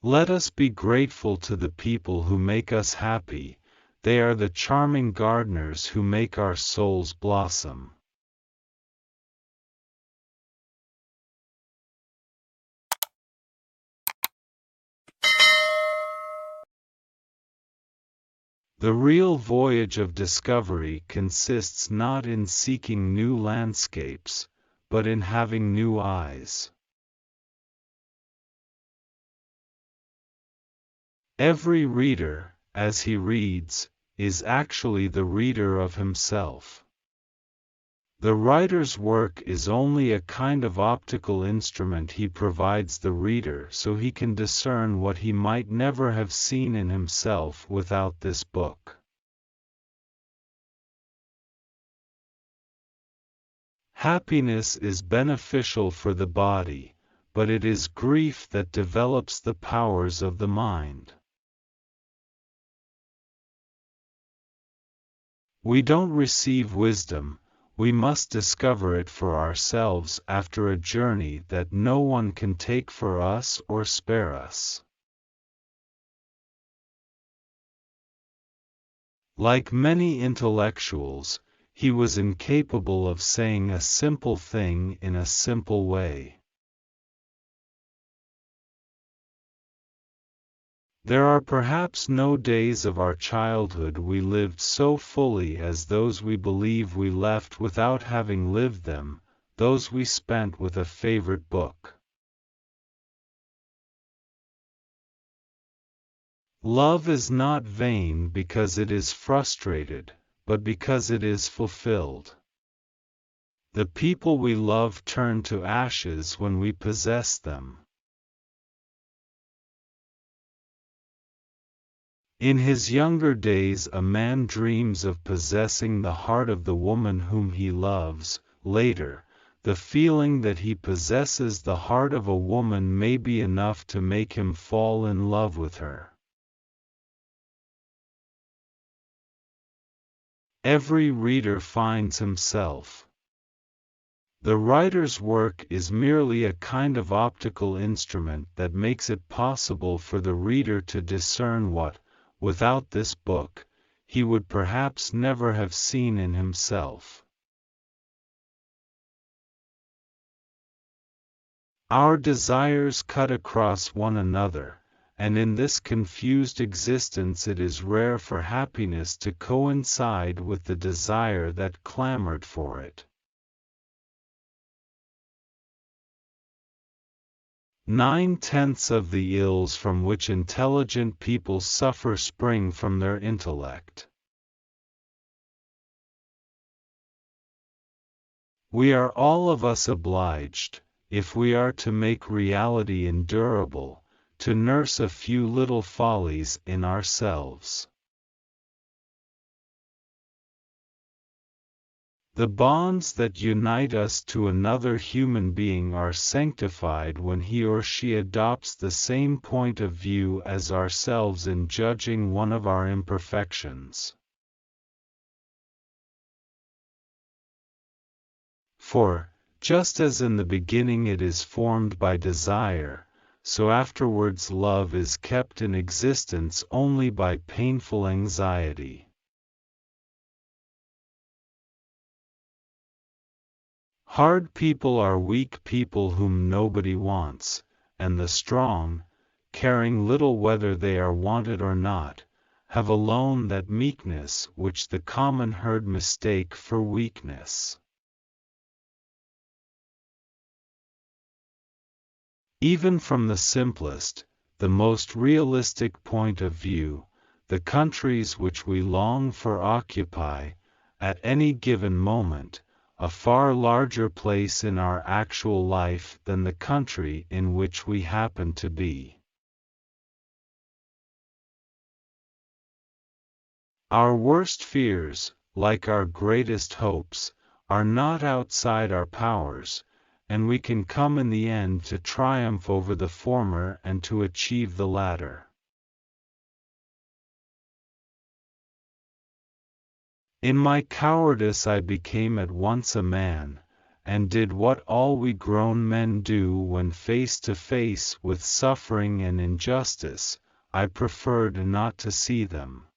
Let us be grateful to the people who make us happy. They are the charming gardeners who make our souls blossom. The real voyage of discovery consists not in seeking new landscapes, but in having new eyes. Every reader, as he reads, is actually the reader of himself. The writer's work is only a kind of optical instrument he provides the reader so he can discern what he might never have seen in himself without this book. Happiness is beneficial for the body, but it is grief that develops the powers of the mind. We don't receive wisdom, we must discover it for ourselves after a journey that no one can take for us or spare us. Like many intellectuals, he was incapable of saying a simple thing in a simple way. There are perhaps no days of our childhood we lived so fully as those we believe we left without having lived them, those we spent with a favorite book. Love is not vain because it is frustrated, but because it is fulfilled. The people we love turn to ashes when we possess them. In his younger days a man dreams of possessing the heart of the woman whom he loves. Later, the feeling that he possesses the heart of a woman may be enough to make him fall in love with her. Every reader finds himself. The writer's work is merely a kind of optical instrument that makes it possible for the reader to discern what, without this book, he would perhaps never have seen in himself. Our desires cut across one another, and in this confused existence it is rare for happiness to coincide with the desire that clamored for it. 9/10 of the ills from which intelligent people suffer spring from their intellect. We are all of us obliged, if we are to make reality endurable, to nurse a few little follies in ourselves. The bonds that unite us to another human being are sanctified when he or she adopts the same point of view as ourselves in judging one of our imperfections. For, just as in the beginning it is formed by desire, so afterwards love is kept in existence only by painful anxiety. Hard people are weak people whom nobody wants, and the strong, caring little whether they are wanted or not, have alone that meekness which the common herd mistake for weakness. Even from the simplest, the most realistic point of view, the countries which we long for occupy, at any given moment, a far larger place in our actual life than the country in which we happen to be. Our worst fears, like our greatest hopes, are not outside our powers, and we can come in the end to triumph over the former and to achieve the latter. In my cowardice I became at once a man, and did what all we grown men do when face to face with suffering and injustice, I preferred not to see them.